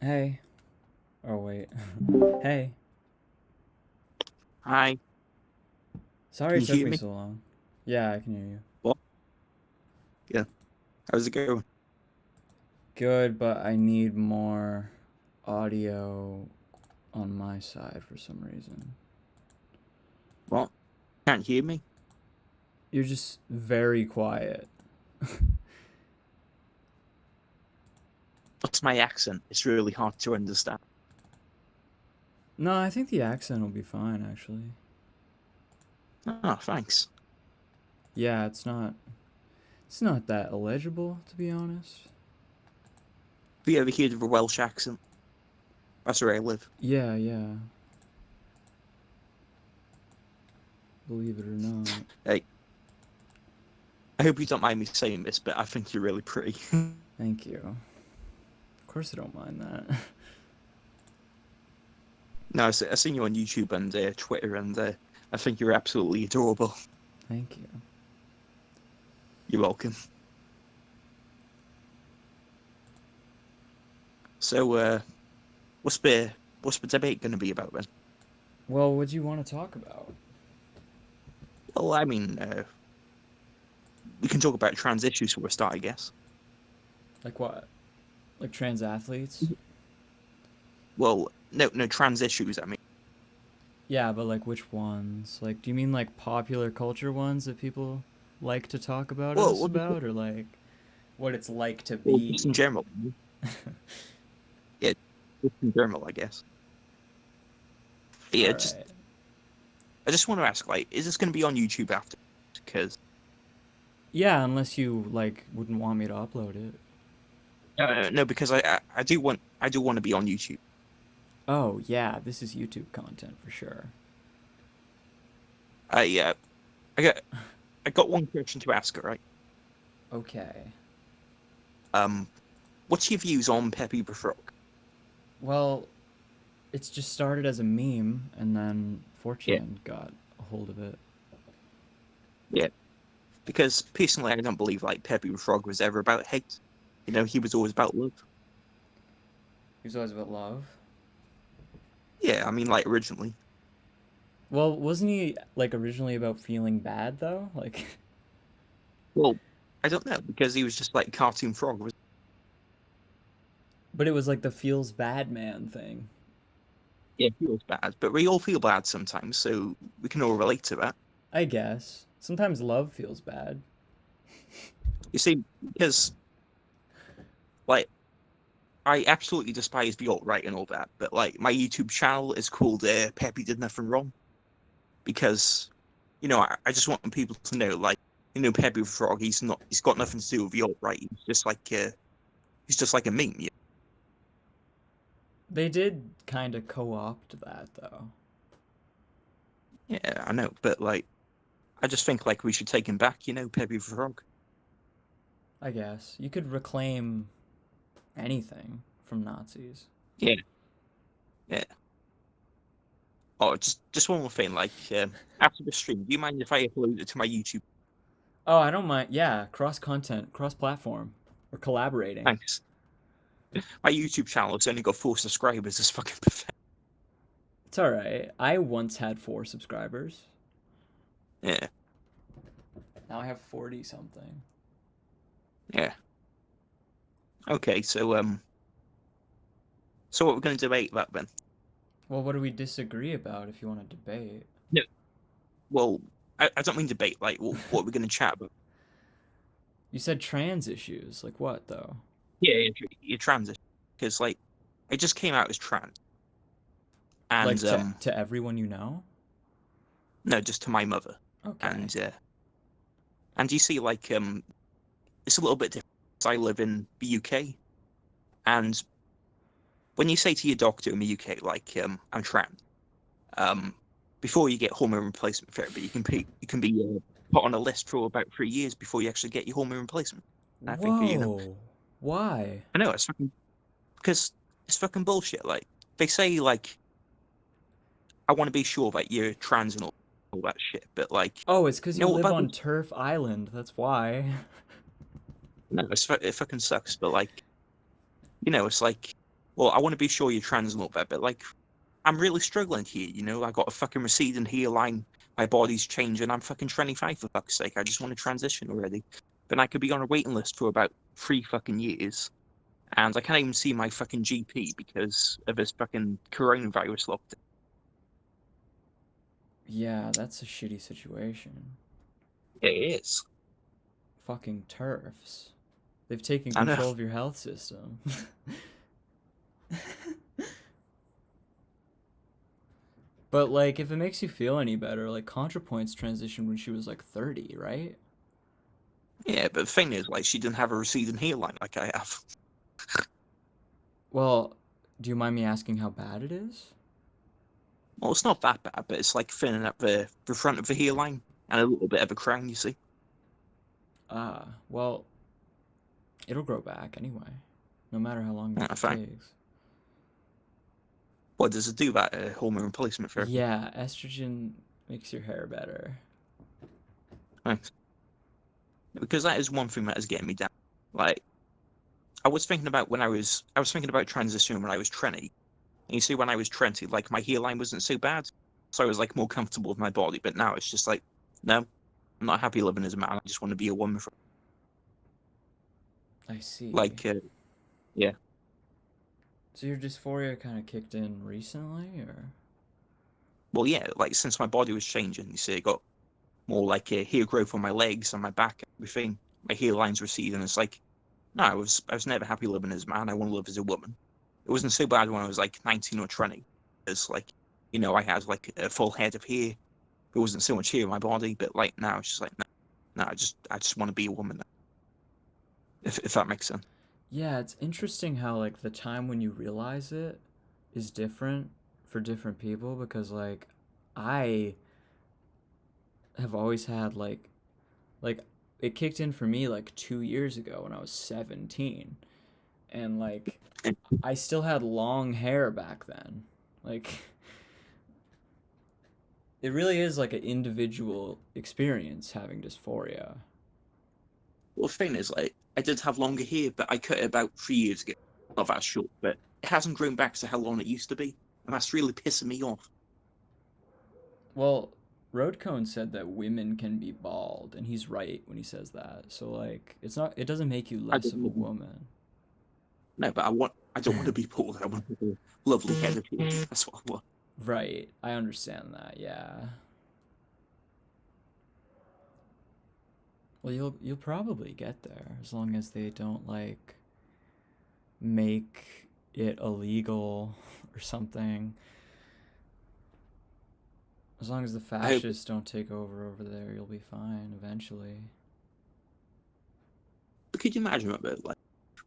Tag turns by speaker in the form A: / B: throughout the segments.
A: Hey. Oh, wait. Hey.
B: Hi,
A: Sorry
B: can
A: it
B: you
A: took
B: hear
A: me
B: me?
A: so long. Yeah, I can hear you.
B: What? Yeah. How's it going?
A: Good, but I need more audio on my side for some reason.
B: What? Can't hear me?
A: You're just very quiet.
B: What's my accent? It's really hard to understand.
A: No, I think the accent will be fine, actually.
B: Oh, thanks.
A: Yeah, it's not that illegible, to be honest.
B: Have you ever heard of a Welsh accent? That's where I live.
A: Yeah, yeah. Believe it or not.
B: Hey, I hope you don't mind me saying this, but I think you're really pretty.
A: Thank you. Of course I don't mind that.
B: No, I've seen you on YouTube and Twitter, and I think you're absolutely adorable.
A: Thank you.
B: You're welcome. So, what's the debate going to be about then?
A: Well, what do you want to talk about?
B: Well, I mean, we can talk about trans issues for a start, I guess.
A: Like what? Like trans athletes?
B: Well, no, trans issues. I mean.
A: Yeah, but like which ones? Like, do you mean like popular culture ones that people like to talk about
B: Well,
A: us
B: we'll just,
A: about, or like what it's like to
B: well, just in
A: be?
B: general. Yeah, just in general, I guess.
A: All
B: Yeah, just
A: right.
B: I just want to ask, like, is this going to be on YouTube after? Because
A: Yeah, unless you like wouldn't want me to upload it.
B: no, because I do want to be on YouTube.
A: Oh yeah, this is YouTube content for sure.
B: Yeah, I got I got one question to ask, all right?
A: Okay.
B: Um, what's your views on Pepe the Frog?
A: Well, it's just started as a meme, and then
B: Yeah,
A: 4chan got a hold of it.
B: yeah. Because personally, I don't believe like Pepe the Frog was ever about hate. You know, he was always about love.
A: He was always about love.
B: Yeah, I mean, like originally.
A: Well, wasn't he like originally about feeling bad though? Like,
B: Well, I don't know because he was just like cartoon frog.
A: but it was like the feels bad man thing.
B: Yeah, feels bad, but we all feel bad sometimes, so we can all relate to that.
A: I guess. Sometimes love feels bad.
B: You see, because like I absolutely despise the alt right and all that, but like my YouTube channel is called Peppy Did Nothing Wrong because I just want people to know like Peppy the Frog, he's got nothing to do with the alt right. He's just like a meme. Yeah,
A: They did kind of co-opt that though.
B: yeah, I know, but like I just think like we should take him back. Peppy the Frog.
A: I guess. You could reclaim anything from Nazis.
B: Yeah, yeah. Oh, just one more thing. Like after the stream, do you mind if I upload it to my YouTube?
A: Oh, I don't mind. Yeah, cross content, cross platform. We're collaborating.
B: Thanks. My YouTube channel has only got 4 subscribers. It's fucking pathetic.
A: It's all right. I once had 4 subscribers.
B: Yeah,
A: Now I have 40 something.
B: yeah. Okay, so what we're going to debate about then?
A: Well, what do we disagree about if you want to debate?
B: No, well, I don't mean debate. Like, what we're going to chat about?
A: You said trans issues. Like what though?
B: Yeah, your transition, because like, it just came out as trans,
A: Like
B: and
A: to everyone you know?
B: no, just to my mother,
A: Okay.
B: and you see, like, it's a little bit different. 'Cause I live in the UK, and when you say to your doctor in the UK, like, I'm trans, um, before you get hormone replacement therapy, you can be put on a list for about 3 years before you actually get your hormone replacement. I think
A: Whoa. Why?
B: I know it's fucking because it's fucking bullshit. Like they say, like I want to be sure that you're trans and all that shit, but like
A: Oh, it's because
B: you
A: you
B: know what
A: live
B: about
A: on
B: this?
A: Turf Island. That's why.
B: No, it fucking sucks. But like it's like Well, I want to be sure you're trans a little bit, but like, I'm really struggling here, you know? I got a fucking receding hairline, my body's changing, I'm fucking 25 for fuck's sake, I just want to transition already. Then I could be on a waiting list for about 3 fucking years, and I can't even see my fucking GP because of this fucking coronavirus lockdown.
A: Yeah, that's a shitty situation.
B: It is.
A: Fucking turfs. They've taken
B: I know.
A: control of your health system. But like, if it makes you feel any better, like ContraPoints transitioned when she was like 30, right?
B: Yeah, but the thing is, like, she didn't have a receding hairline like I have.
A: Well, do you mind me asking how bad it is?
B: Well, it's not that bad, but it's like thinning up the front of the hairline and a little bit of a crown, you see.
A: Ah, well, it'll grow back anyway, no matter how long
B: Matter of
A: it
B: fact,
A: takes.
B: what does it do, that hormone replacement therapy?
A: Yeah, estrogen makes your hair better.
B: Thanks. Because that is one thing that is getting me down. Like, I was thinking about transitioning when I was 20. And you see, when I was 20, like, my hairline wasn't so bad. So I was, like, more comfortable with my body. But now it's just like, no, I'm not happy living as a man. I just want to be a woman.
A: I see.
B: Like, yeah.
A: So your dysphoria kind of kicked in recently, or?
B: Well, yeah, like, since my body was changing, you see, I got more, like, hair growth on my legs and my back and everything. My hairline's receding. It's like, no, I was never happy living as a man. I want to live as a woman. It wasn't so bad when I was, like, 19 or 20. It's like, you know, I had, like, a full head of hair. There wasn't so much hair in my body, but, like, now it's just like, no, I just want to be a woman now, if that makes sense.
A: Yeah, it's interesting how like the time when you realize it is different for different people because like I have always had like it kicked in for me like 2 years ago when I was 17 and like I still had long hair back then. Like it really is like an individual experience having dysphoria.
B: Well, the thing is, like, I did have longer hair, but I cut it about 3 years ago. Not that short, but it hasn't grown back to how long it used to be. And that's really pissing me off.
A: Well, Roadcone said that women can be bald, and he's right when he says that. So like, it doesn't make you
B: I
A: less
B: don't
A: of a
B: want to,
A: woman.
B: no, but I don't want to be bald. I want to have a lovely head of hair. That's what I want.
A: Right, I understand that. Yeah. Well, you'll probably get there as long as they don't like make it illegal or something. As long as the
B: I hope.
A: fascists don't take over there, you'll be fine eventually.
B: But could you imagine about, like,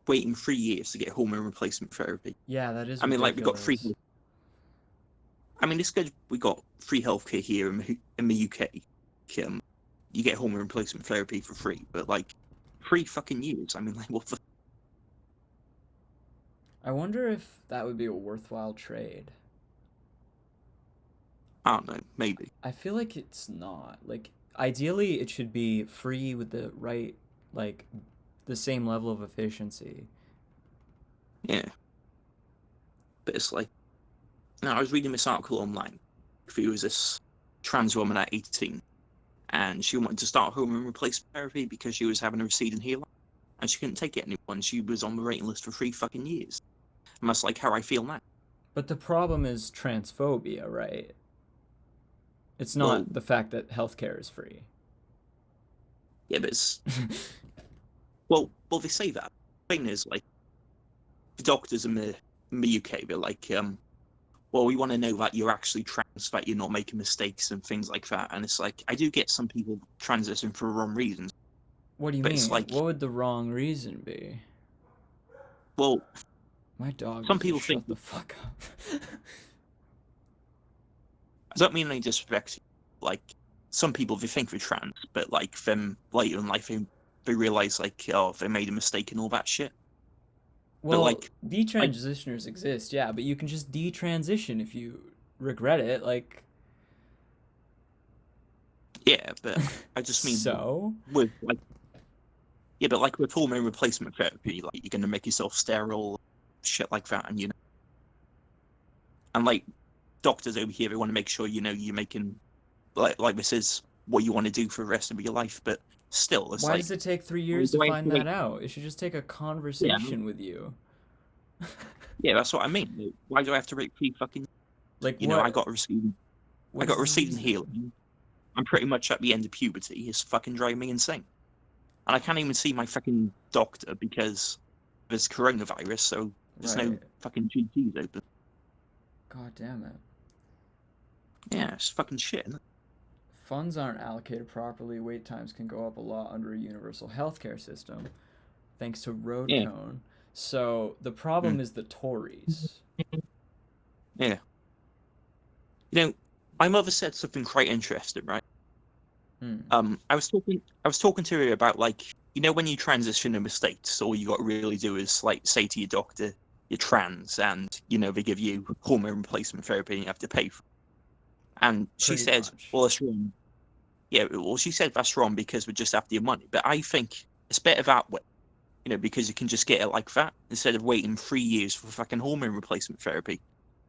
B: waiting 3 years to get hormone replacement therapy?
A: Yeah, that is
B: I mean, like, we got free.
A: ridiculous.
B: I mean, it's good. We got free healthcare here in the UK. You get hormone replacement therapy for free, but like 3 fucking years. I mean, like, what the?
A: I wonder if that would be a worthwhile trade.
B: I don't know. Maybe.
A: I feel like it's not. Like ideally it should be free with the right like the same level of efficiency.
B: Yeah, but it's like, I was reading this article online. There was this trans woman at 18, and she wanted to start hormone replacement therapy because she was having a receding hairline, and she couldn't take it anymore. And she was on the waiting list for 3 fucking years. And that's like how I feel now.
A: But the problem is transphobia, right? It's
B: Well,
A: not the fact that healthcare is free.
B: yeah, but it's well, they say that. The thing is, like, the doctors in the UK, they're like, well, we want to know that you're actually trans, that you're not making mistakes and things like that. And it's like, I do get some people transition for wrong reasons,
A: What do you
B: but it's
A: mean?
B: like,
A: What would the wrong reason be?
B: well,
A: My dog
B: some
A: needs to
B: people think,
A: shut the fuck up.
B: I don't mean any disrespect, like, some people, they think they're trans, but like, them later in life, they realize, like, oh, they made a mistake and all that shit. But
A: Well,
B: like, I,
A: detransitioners exist, yeah, but you can just detransition if you regret it. Like,
B: yeah, but I just mean
A: so
B: with like, yeah, but like with hormone replacement therapy, like, you're gonna make yourself sterile. shit like that, and and like doctors over here, they want to make sure you're making like this is what you want to do for the rest of your life, but still, it's
A: Why
B: like,
A: does it take 3 years to
B: do I have
A: find
B: to
A: that
B: wait?
A: out? It should just take a
B: Yeah,
A: conversation with you.
B: yeah, that's what I mean. Like, why do I have to wait 3 fucking?
A: Like
B: I
A: what?
B: got receiving, I
A: What
B: got
A: is the
B: receiving
A: reason?
B: healing. I'm pretty much at the end of puberty. It's fucking driving me insane, and I can't even see my fucking doctor because there's coronavirus. So there's no
A: Right.
B: fucking GPs open.
A: God damn it.
B: Yeah, it's fucking shit. Isn't it?
A: Funds aren't allocated properly. Wait times can go up a lot under a universal healthcare system, thanks to road
B: Yeah.
A: cone. So the
B: Mm.
A: problem is the Tories.
B: Yeah. My mother said something quite interesting, right?
A: Hmm.
B: I was talking to her about, like, when you transition in the States, all you got to really do is like say to your doctor you're trans, and they give you hormone replacement therapy and you have to pay for it. And she
A: Pretty
B: said,
A: much.
B: well, that's wrong. Yeah, well, she said that's wrong because we're just after your money. But I think it's better that way, because you can just get it like that instead of waiting 3 years for fucking hormone replacement therapy.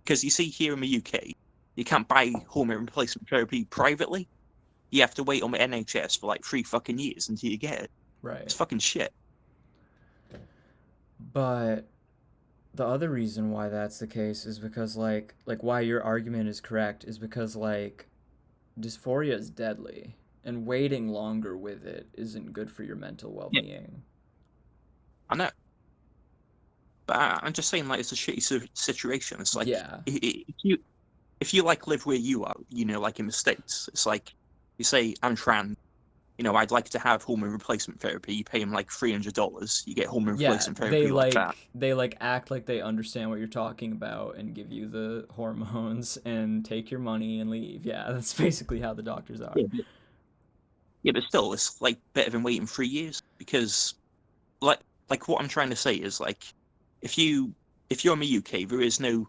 B: Because you see, here in the UK, you can't buy hormone replacement therapy privately. You have to wait on the NHS for like 3 fucking years until you get it. It's
A: Right.
B: fucking shit.
A: But the other reason why that's the case is because like why your argument is correct is because like dysphoria is deadly and waiting longer with it isn't good for your mental
B: Yeah,
A: well-being.
B: I know. But I'm just saying, like, it's a shitty situation. It's like,
A: Yeah.
B: if you like live where you are, like in the States, it's like you say, I'm trans, I'd like to have hormone replacement therapy. You pay them like $300, you get hormone
A: Yeah,
B: replacement
A: they
B: therapy like that.
A: like act like they understand what you're talking about and give you the hormones and take your money and leave. Yeah, that's basically how the doctors are.
B: Yeah, but still, it's like better than waiting 3 years, because like what I'm trying to say is, like, if you're in the UK, there is no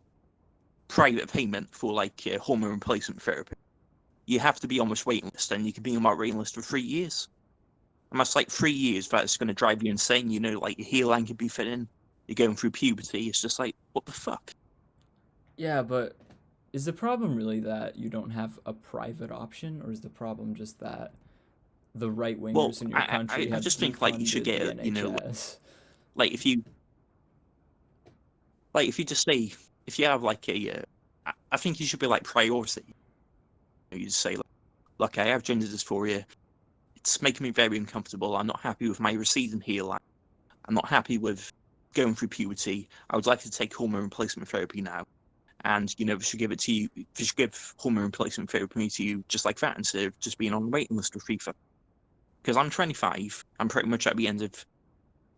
B: private payment for like hormone replacement therapy. You have to be on this waiting list, and you can be on that waiting list for 3 years. And that's like 3 years that's going to drive you insane. Like your hairline could be thinning, you're going through puberty. It's just like, what the fuck?
A: Yeah, but is the problem really that you don't have a private option, or is the problem just that the right
B: Well,
A: wingers in your
B: I,
A: country
B: I
A: have
B: just think like you should
A: defunded
B: get
A: the
B: it.
A: NHS?
B: Like if you just say, if you have like I think you should be like priority. You just say, look, I have gender dysphoria. It's making me very uncomfortable. I'm not happy with my receding hairline. I'm not happy with going through puberty. I would like to take hormone replacement therapy now. And they should give it to you. They should give hormone replacement therapy to you just like that, instead of just being on the waiting list for FIFA. Because I'm 25, I'm pretty much at the end of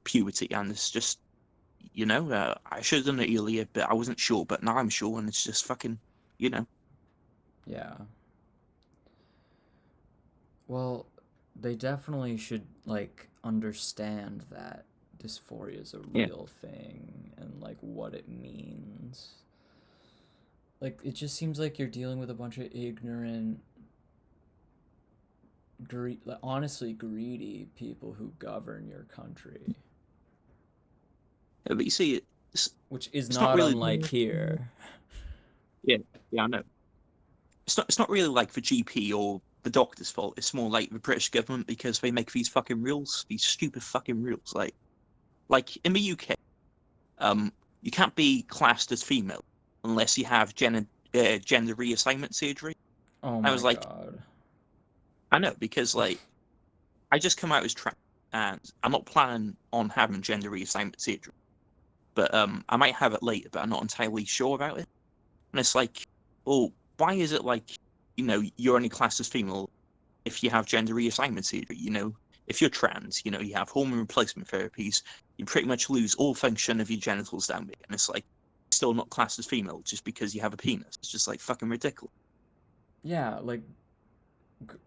B: puberty, and it's just, I should have done it earlier, but I wasn't sure. But now I'm sure, and it's just fucking, you know,
A: Yeah. Well, they definitely should like understand that dysphoria is a
B: yeah,
A: real thing and like what it means. Like it just seems like you're dealing with a bunch of ignorant, like, honestly greedy people who govern your country,
B: but you see,
A: which is
B: it's not
A: not
B: really,
A: unlike here.
B: yeah, yeah, I know. It's not really like the GP or the doctor's fault. It's more like the British government, because they make these fucking rules, these stupid fucking rules. Like in the UK, um, you can't be classed as female unless you have gender reassignment surgery.
A: Oh
B: I
A: my
B: was like,
A: god.
B: I know, because like I just come out as trans, and I'm not planning on having gender reassignment surgery, but I might have it later, but I'm not entirely sure about it. And it's like, well, why is it like, you're only classed as female if you have gender reassignment surgery? If you're trans, you have hormone replacement therapies, you pretty much lose all function of your genitals down there, and it's like still not classed as female just because you have a penis. It's just like fucking ridiculous.
A: Yeah, like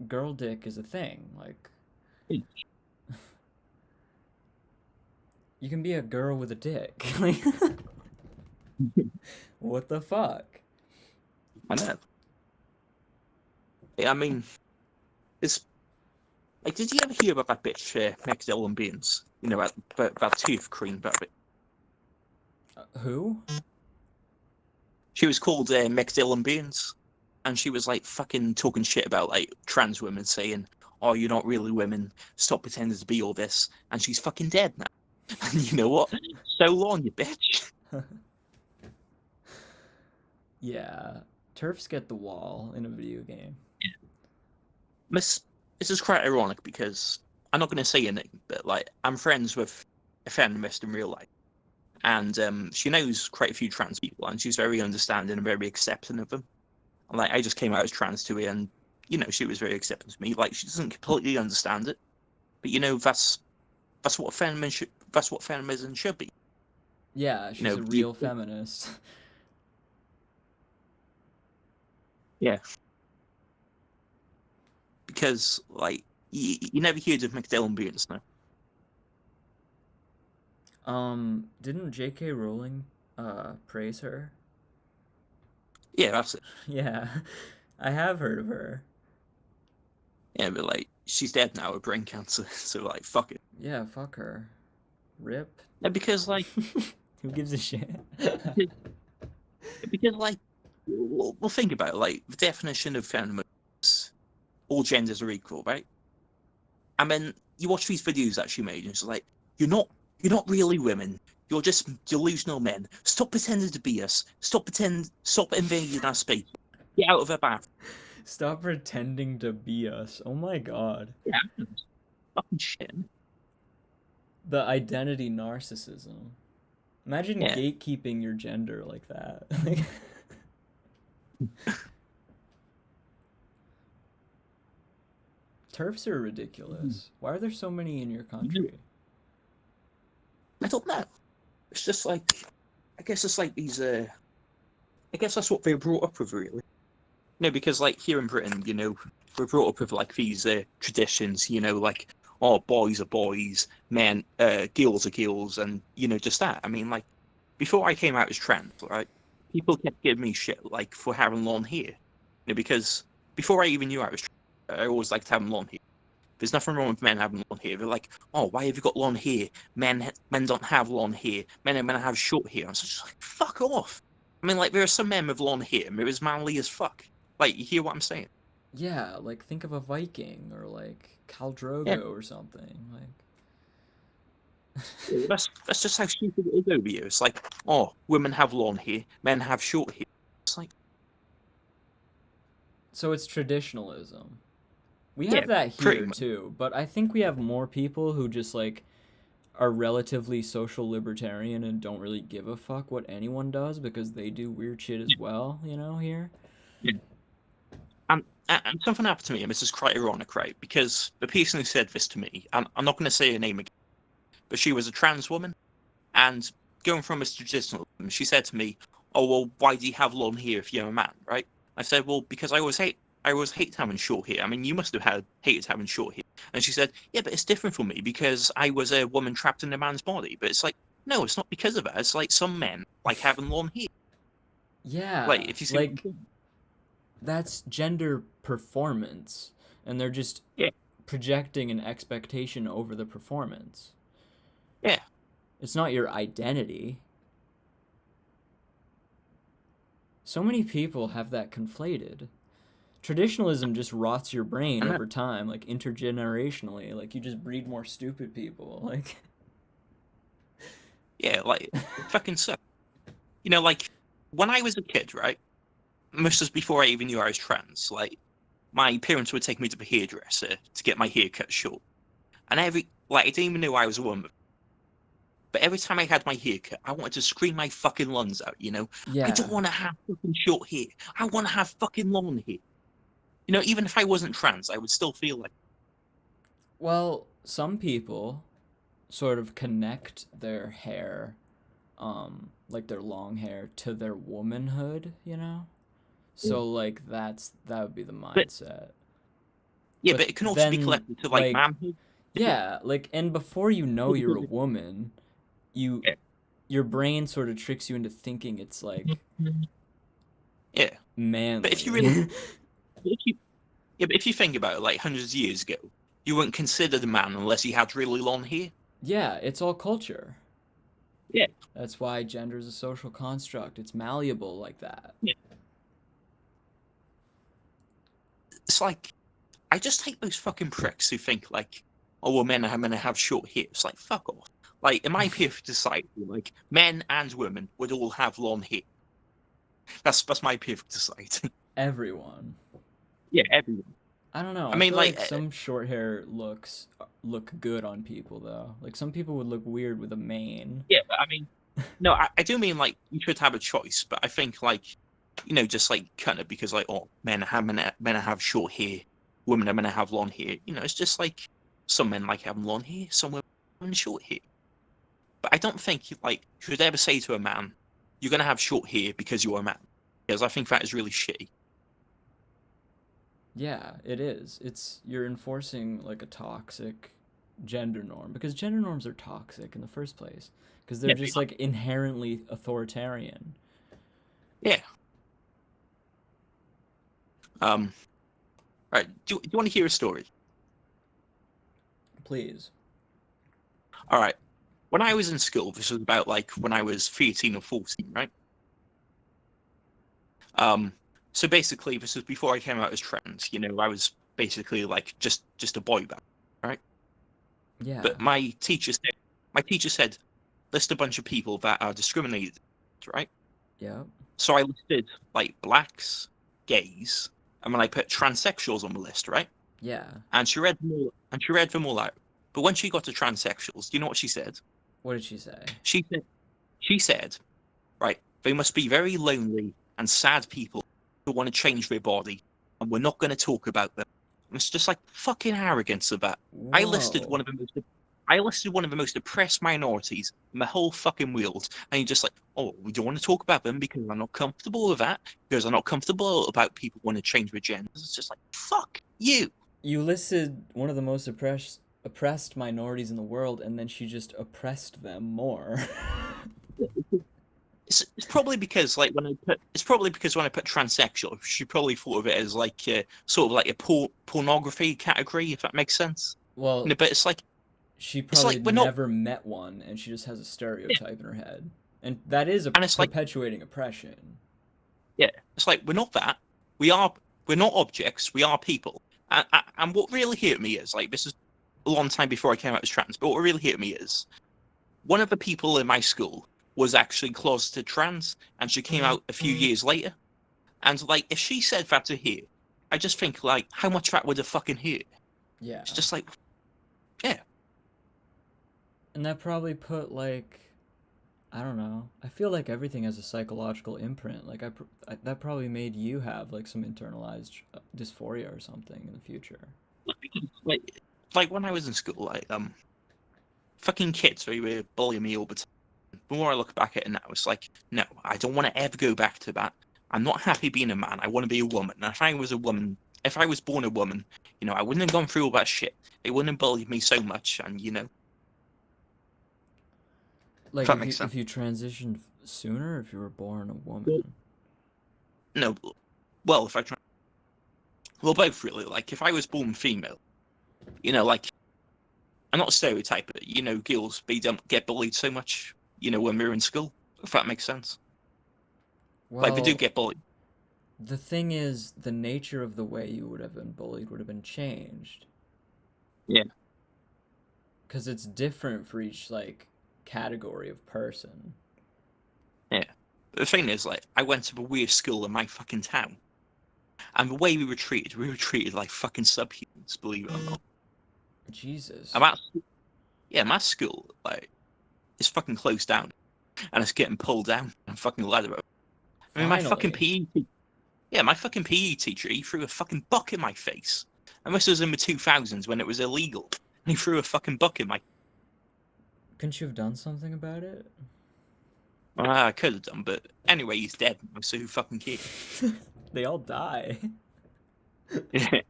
A: girl dick is a thing. Like
B: Yeah.
A: you can be a girl with a dick. Like what the fuck?
B: I know. I mean, it's like, did you ever hear about that bitch next to Ellen Beans? About tooth cream, that bit.
A: Who?
B: She was called Meg Dylan Beans, and she was like fucking talking shit about like trans women, saying, "Oh, you're not really women. Stop pretending to be all this." And she's fucking dead now. And you know what? So long, you bitch.
A: Yeah, turfs get the wall in a video game.
B: Miss, this is quite ironic because I'm not going to say her name, but like I'm friends with a feminist in real life, and she knows quite a few trans people, and she's very understanding and very accepting of them. And, like I just came out as trans to her, and you know she was very accepting to me. Like she doesn't completely understand it, but you know that's what feminism should be.
A: Yeah,
B: You
A: she's
B: know,
A: a real feminist.
B: yeah, because like you never heard of McDillon Beans, no.
A: Didn't J.K. Rowling praise her?
B: Yeah, that's it.
A: Yeah, I have heard of her.
B: Yeah, but like she's dead now with brain cancer, so like fuck it.
A: Yeah, fuck her. Rip.
B: Yeah, because like
A: Who gives a shit?
B: because, because like we'll think about it, like the definition of feminism is all genders are equal, right? And then you watch these videos that she made, and it's like you're not really women. You're just delusional men. Stop pretending to be us. Stop invading our space. Get out of our bath.
A: Stop pretending to be us. Oh my god.
B: Yeah, fucking shit.
A: The identity narcissism. Imagine
B: Yeah.
A: gatekeeping your gender like that. Turfs are ridiculous. Why are there so many in your country?
B: I don't know. It's just like I guess it's like these I guess that's what they were brought up with really. No, because like here in Britain, you know, we're brought up with like these traditions, you know, like oh boys are boys, men girls are girls, and you know, just that. I mean, like before I came out as trans, right, people kept giving me shit like for having long hair. You know, because before I even knew I was trans, I always liked having long hair. There's nothing wrong with men having long hair. They're like, oh, why have you got long hair? Men don't have long hair. Men are meant to have short hair. I'm just like, fuck off. I mean, like there are some men with long hair, and they're as manly as fuck. Like, you hear what I'm saying?
A: Yeah, like think of a Viking or like Khal
B: Yeah,
A: Drogo or something. Like
B: that's just how stupid it is over here. It's like, oh, women have long hair, men have short hair. It's like,
A: so it's traditionalism. We have
B: yeah,
A: that
B: pretty
A: here
B: much.
A: too, but I think we have more people who just like are relatively social libertarian and don't really give a fuck what anyone does because they do weird shit as well, here.
B: Yeah. And something happened to me, and this is quite ironic, right? Because the person who said this to me, I'm not going to say her name again, but she was a trans woman, and going from a traditional, she said to me, "Oh well, why do you have long hair if you're a man?" Right? I said, "Well, because I always hate having short hair. I mean, you must have hated having short hair." And she said, "Yeah, but it's different for me because I was a woman trapped in a man's body." But it's like, no, it's not because of that. It's like some men like having long hair. Like,
A: Yeah,
B: if you see what I'm
A: like
B: saying.
A: that's gender performance, and they're just
B: Yeah,
A: projecting an expectation over the performance.
B: yeah.
A: It's not your identity. So many people have that conflated. Traditionalism just rots your brain
B: And
A: over time, like intergenerationally. Like you just breed more stupid people. Like
B: yeah, like fucking suck. You know, like when I was a kid, right? This was before I even knew I was trans. Like my parents would take me to the hairdresser to get my hair cut short, and I didn't even know I was a woman. But every time I had my hair cut, I wanted to scream my fucking lungs out. You know, I don't
A: yeah.
B: want to have fucking short hair. I want to have fucking long hair. You know, even if I wasn't trans, I would still feel like,
A: Well, some people sort of connect their hair, like their long hair, to their womanhood. So like that would be the
B: but
A: mindset.
B: yeah,
A: But
B: but it can also be
A: then
B: collected to like
A: like
B: manhood.
A: yeah, like and before you know you're a
B: Because
A: woman, you
B: yeah,
A: your brain sort of tricks you into thinking it's like
B: yeah. But if you really,
A: manly.
B: if you Yeah, but if you think about it, like hundreds of years ago, you wouldn't consider the man unless he had really long hair.
A: Yeah, it's all culture.
B: Yeah,
A: That's why gender is a social construct. It's malleable like that.
B: yeah. It's like I just hate those fucking pricks who think like, oh, well, men are gonna have short hair. It's like fuck off. Like in my perfect society, like men and women would all have long hair. That's my perfect society.
A: Everyone.
B: Yeah, everyone.
A: I don't know.
B: I
A: I
B: mean,
A: feel
B: like,
A: like some short hair looks look good on people though. Like some people would look weird with a mane.
B: yeah, but I mean, no, I do mean like you should have a choice, but I think like, just like kind of because like, oh, men have short hair, women are gonna have long hair. It's just like some men like having long hair, some women short hair. But I don't think like you should ever say to a man, you're gonna have short hair because you're a man, because I think that is really shitty.
A: Yeah, it is. It's you're enforcing like a toxic gender norm because gender norms are toxic in the first place because they're
B: Yeah,
A: just like inherently authoritarian.
B: yeah. Um, right. Do you want to hear a story?
A: Please.
B: All right. When I was in school, this was about like when I was 13 or 14, right? Um, so basically, this was before I came out as trans. I was basically like just a boy band, right?
A: Yeah.
B: But my teacher said list a bunch of people that are discriminated, right?
A: Yep.
B: So I listed like blacks, gays, and then I put transsexuals on the list, right?
A: Yeah.
B: And she read them all out. But when she got to transsexuals, do you know what she said?
A: What did she say?
B: She said, right, they must be very lonely and sad people who want to change their body, and we're not going to talk about them. And it's just like fucking arrogance of that. I listed
A: Whoa.
B: one of the most I listed one of the most oppressed minorities in the whole fucking world, and you're just like, oh, we don't want to talk about them because I'm not comfortable with that, because I'm not comfortable about people want to change their genders. It's just like, fuck you.
A: You listed one of the most oppressed minorities in the world and then she just oppressed them more.
B: It's probably because like when I put transsexual, she probably thought of it as like sort of like a pornography category, if that makes sense.
A: Well,
B: But it's like
A: she
B: it's
A: probably
B: like we're not,
A: never met one and she just has a
B: yeah,
A: stereotype in her head. And that is a
B: and it's like,
A: perpetuating oppression.
B: yeah, it's like we're not that. We are we're not objects. We are people. And what really hit me is like this is a long time before I came out as trans, but what really hit me is one of the people in my school was actually closeted trans, and she came out a few years later. And like, if she said that to her, I just think like how much that would have fucking hurt.
A: Yeah.
B: It's just like, yeah,
A: And that probably put like I don't know. I feel like everything has a psychological imprint. Like that probably made you have like some internalized dysphoria or something in the future.
B: like when I was in school, like fucking kids, they were bullying me all the time. The more I look back at it now, it's like, no, I don't want to ever go back to that. I'm not happy being a man. I want to be a woman. And if I was born a woman, I wouldn't have gone through all that shit. They wouldn't have bullied me so much, and if
A: Like
B: that
A: if
B: makes
A: you
B: sense.
A: if you transitioned sooner, if you were born a
B: Well,
A: woman.
B: no, well, if I try, well, both really. Like, if I was born female, like I'm not a stereotype, but girls they don't get bullied so much, when we're in school. If that makes sense. Like they do
A: Well,
B: get bullied.
A: the thing is, the nature of the way you would have been bullied would have been changed
B: Yeah,
A: because it's different for each like category of person.
B: yeah. But the thing is, like, I went to the weirdest school in my fucking town, and the way we were treated like fucking subhumans, believe it or not. And
A: Jesus.
B: my school, like, is fucking closed down, and it's getting pulled down and fucking ladder. I mean,
A: Finally.
B: my fucking PE teacher, he threw a fucking buck in my face. And this was in the 2000s when it was illegal. And he threw a fucking buck in my.
A: Couldn't you have done something about it?
B: I could have done, but anyway, he's dead now, so who fucking cares?
A: They all die.
B: Yeah.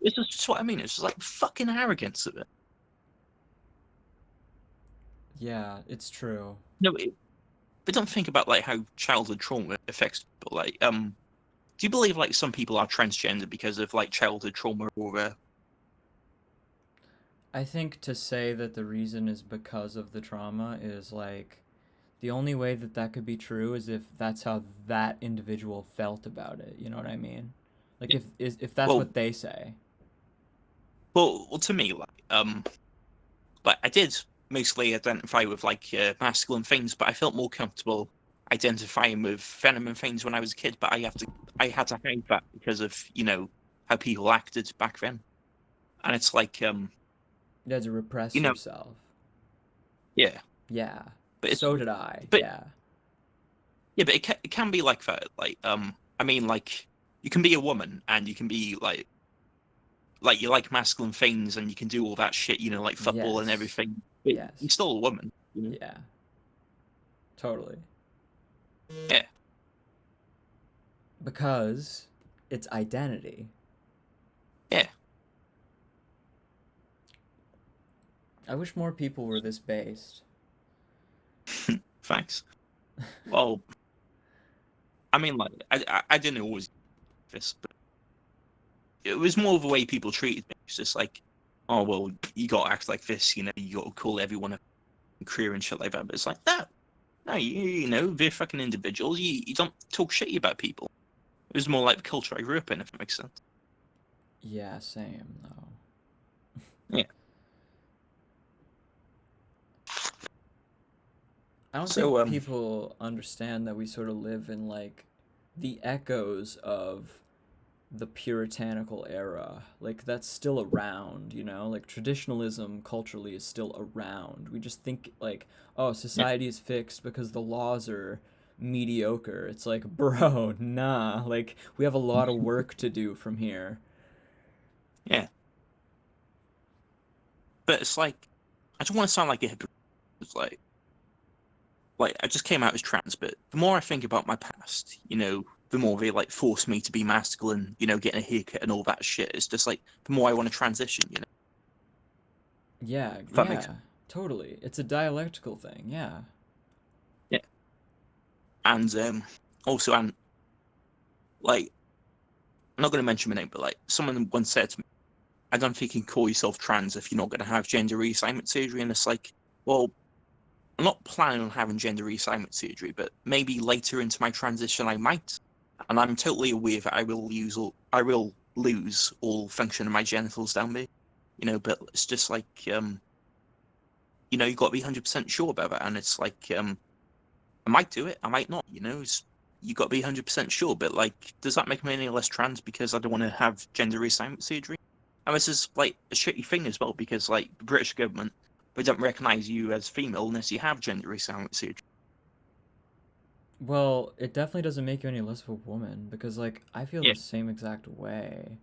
B: It's just what I mean. It's just like fucking arrogance of it.
A: Yeah, it's true.
B: No, but don't think about like how childhood trauma affects people. Like, do you believe like some people are transgender because of like childhood trauma or?
A: I think to say that the reason is because of the trauma is like the only way that that could be true is if that's how that individual felt about it. You know what I mean? Like
B: Yeah.
A: if that's
B: Well,
A: what they say.
B: well, to me, like I did mostly identify with like masculine things, but I felt more comfortable identifying with feminine things when I was a kid. But I had to hide that because of how people acted back then, and it's like
A: You had to repress
B: you know,
A: yourself.
B: yeah,
A: Yeah.
B: but it's
A: So did I.
B: but
A: Yeah.
B: yeah, but it can be like that. Like I mean, like you can be a woman and you can be like you like masculine things and you can do all that shit, like football and
A: Yes.
B: everything. But you're
A: Yes.
B: still a woman, you know?
A: Yeah. Totally.
B: Yeah,
A: Because it's identity.
B: yeah.
A: I wish more people were this based.
B: Thanks. Well, I mean, like I didn't always do this, but it was more of the way people treated me. It's just like, oh well, you got to act like this, you got to call everyone a career and shit like that. But it's like that. No, they're fucking individuals. You don't talk shitty about people. It was more like the culture I grew up in, if it makes sense.
A: Yeah, same though.
B: Yeah.
A: I don't think
B: So
A: people understand that we sort of live in like the echoes of the puritanical era. Like that's still around, you know? Like traditionalism culturally is still around. We just think like, oh,
B: yeah,
A: society is fixed because the laws are mediocre. It's like, bro, nah. Like we have a lot of work to do from here.
B: yeah. But it's like I don't want to sound like a hypocrite. It's like I just came out as trans, but the more I think about my past, the more they like force me to be masculine, getting a haircut and all that shit. It's just like the more I want to transition.
A: Yeah,
B: If that makes
A: yeah,
B: sense.
A: totally. It's a dialectical thing. Yeah.
B: Yeah. And also, and like I'm not going to mention my name, but like someone once said to me, I don't think you can call yourself trans if you're not going to have gender reassignment surgery. And it's like, well, I'm not planning on having gender reassignment surgery, but maybe later into my transition I might. And I'm totally aware that I will lose all function of my genitals down there. But it's just like you got to be 100% sure about that. And it's like I might do it, I might not. You got to be 100% sure. But like, does that make me any less trans because I don't want to have gender reassignment surgery? And this is like a shitty thing as well because like the British government, they don't recognise you as female unless you have gender reassignment surgery.
A: Well, it definitely doesn't make you any less of a woman because, like, I feel
B: Yeah,
A: the same exact way.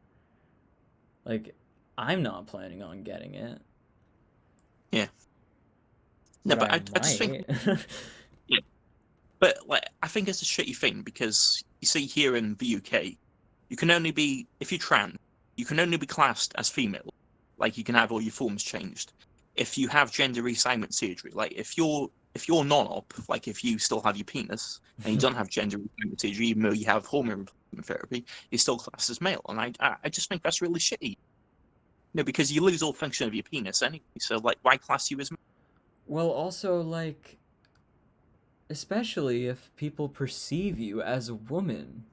A: Like, I'm not planning on getting it,
B: yeah. No,
A: but
B: but
A: I
B: I just think,
A: might.
B: yeah, but like I think it's a shitty thing because you see here in the UK, you can only be if you're trans, you can only be classed as female. Like you can have all your forms changed if you have gender reassignment surgery. Like if you're non-op, like if you still have your penis and you don't have gender reassignment surgery, even though you have hormone replacement therapy, you're still classed as male. And I just think that's really shitty. Because you lose all function of your penis anyway. So like, why class you as male?
A: Well, also, like, especially if people perceive you as a woman.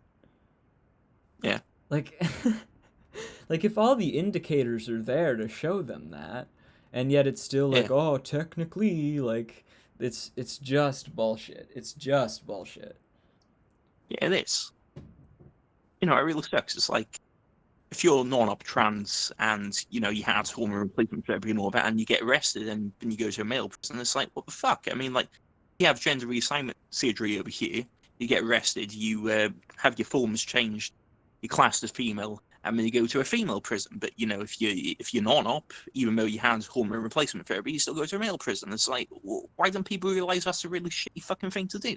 B: Yeah,
A: Like, like if all the indicators are there to show them that, and yet it's still
B: yeah,
A: like, oh, technically, like, it's just bullshit. It's just bullshit.
B: yeah. It is. It really sucks. It's like if you're non-op trans and you had hormone replacement therapy and all that, and you get arrested and then you go to a male prison, it's like what the fuck? I mean, like you have gender reassignment surgery over here, you get arrested, you have your forms changed, you're classed as female, and then you go to a female prison. But if you're non-op, even though you had hormone replacement therapy, you still go to a male prison. It's like why don't people realize that's a really shitty fucking thing to do?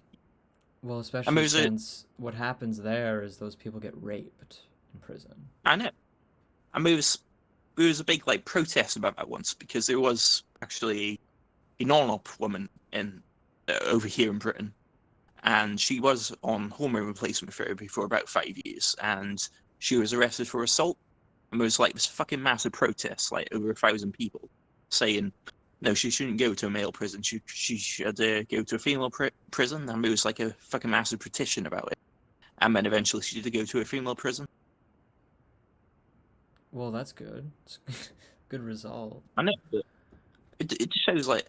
A: Well,
B: I mean,
A: especially since what happens there is those people get raped in prison.
B: I know. I mean, there was a big like protest about that once because there was actually a non-op woman in over here in Britain, and she was on hormone replacement therapy for about 5 years, and she was arrested for assault. And there was like this fucking massive protest, like over 1,000 people. saying no, she shouldn't go to a male prison. She should go to a female prison, and it was like a fucking massive petition about it. And then eventually she did go to a female prison.
A: Well, that's good. It's good result.
B: I know, but it just shows like,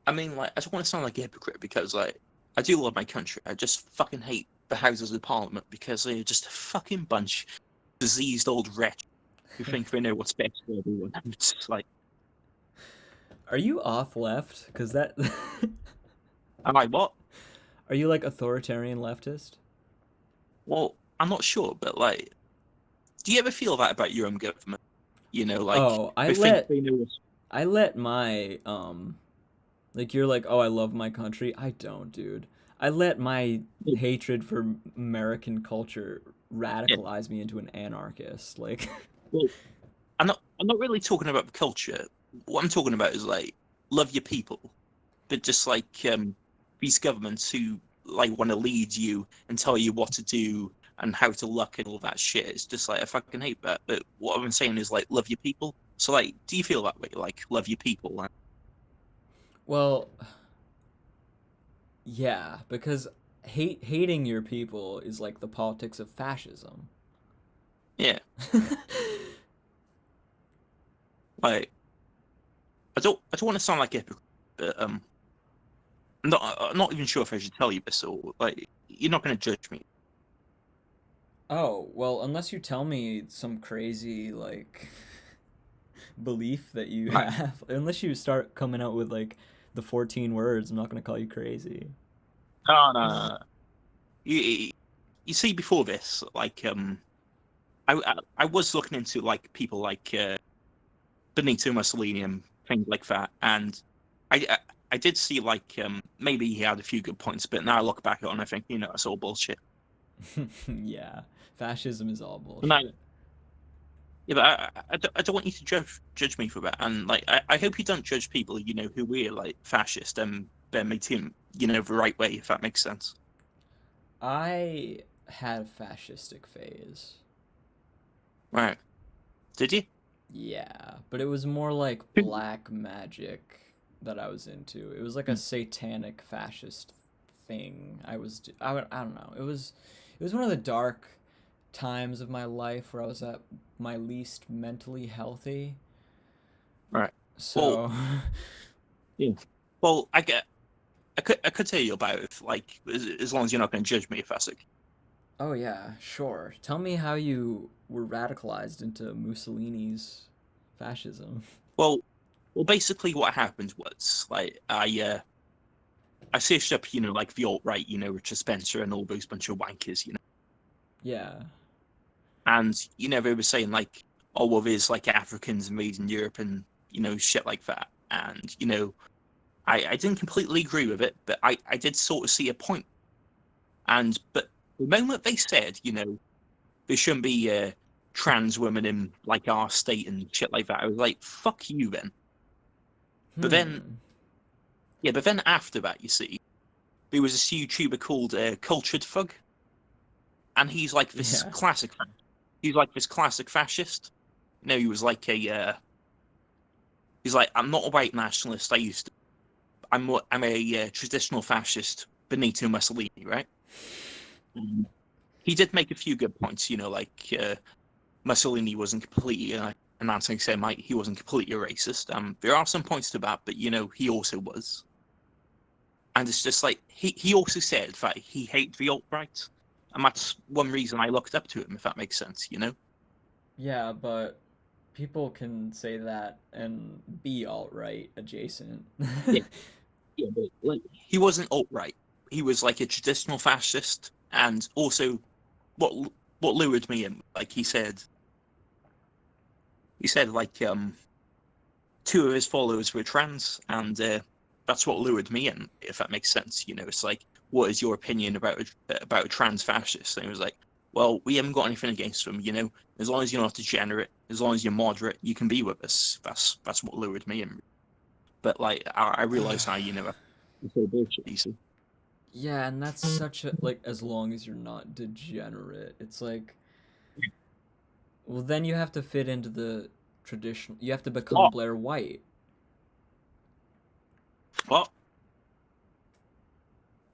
B: I mean, like, I don't want to sound like a hypocrite because like I do love my country. I just fucking hate the Houses of Parliament because they're just a fucking bunch of diseased old wretches who think they know what's best for everyone. And it's just like,
A: Are you off left? Because that.
B: am I what?
A: Are you like authoritarian leftist?
B: Well, I'm not sure, but like, do you ever feel that about your own government? You know, like
A: Oh,
B: they think they know what's.
A: I let my like you're like, "Oh, I love my country." I don't, dude. I let my hatred for American culture
B: Yeah,
A: radicalize me into an anarchist. Like
B: well, I'm not really talking about the culture. What I'm talking about is like love your people, but just like these governments who like want to lead you and tell you what to do and how to luck and all that shit. It's just like I fucking hate that. But what I'm saying is like love your people. So like, do you feel that way? Like love your people?
A: well, yeah, because hating your people is like the politics of fascism.
B: Yeah, like I don't want to sound like a hypocrite, but I'm not even sure if I should tell you this or like you're not going to judge me.
A: Oh, well, unless you tell me some crazy like belief that you
B: Right.
A: have, unless you start coming out with like the 14 words, I'm not going to call you crazy.
B: No, no, no, no. You, you see, before this, like I was looking into like people like Benito Mussolini and things like that, and I I did see like maybe he had a few good points, but now I look back on it and I think it's all bullshit.
A: Yeah, fascism is all
B: And I
A: bullshit.
B: yeah, but I don't want you to judge me for that, and like I hope you don't judge people who we're like fascist and then make him the right way, if that makes sense.
A: I had a fascistic phase.
B: Right? Did you?
A: Yeah, but it was more like black magic that I was into. It was like a satanic fascist thing. I don't know. It was one of the dark times of my life where I was at my least mentally healthy.
B: Right. Well,
A: So,
B: yeah. Well, I could tell you about it, like as long as you're not going to judge me, if that's okay.
A: oh yeah, sure. Tell me how you were radicalized into Mussolini's fascism.
B: Well, well, basically what happened was like I searched up like the alt right, Richard Spencer and all those bunch of wankers.
A: Yeah.
B: And they were saying like, oh well, there's like Africans invading Europe and shit like that. And I didn't completely agree with it, but I did sort of see a point. And but the moment they said there shouldn't be trans women in like our state and shit like that, I was like, fuck you then. But then
A: Hmm.
B: yeah, but then after that, you see, there was this YouTuber called Cultured Fug, and he's like this
A: Yeah.
B: classic. He's like this classic fascist. He was like he's like, I'm not a white nationalist. I'm a traditional fascist, Benito Mussolini, right? Mm. He did make a few good points, like Mussolini wasn't completely an anti-Semite. He wasn't completely a racist. There are some points to that, but he also was. And it's just like he also said that he hates the alt right, and that's one reason I looked up to him, if that makes sense.
A: Yeah, but people can say that and be alt-right adjacent.
B: Yeah, yeah, but like he wasn't alt right. He was like a traditional fascist, and also what what lured me in, like he said like two of his followers were trans, and that's what lured me in, if that makes sense. It's like, what is your opinion about a trans fascist? And he was like, well, we haven't got anything against them. As long as you're not degenerate, as long as you're moderate, you can be with us. That's what lured me in. But like, I realized now, it's all bullshit. You see?
A: Yeah, and that's such a like as long as you're not degenerate. It's like well then you have to fit into the traditional. You have to become
B: What?
A: Blair White.
B: What?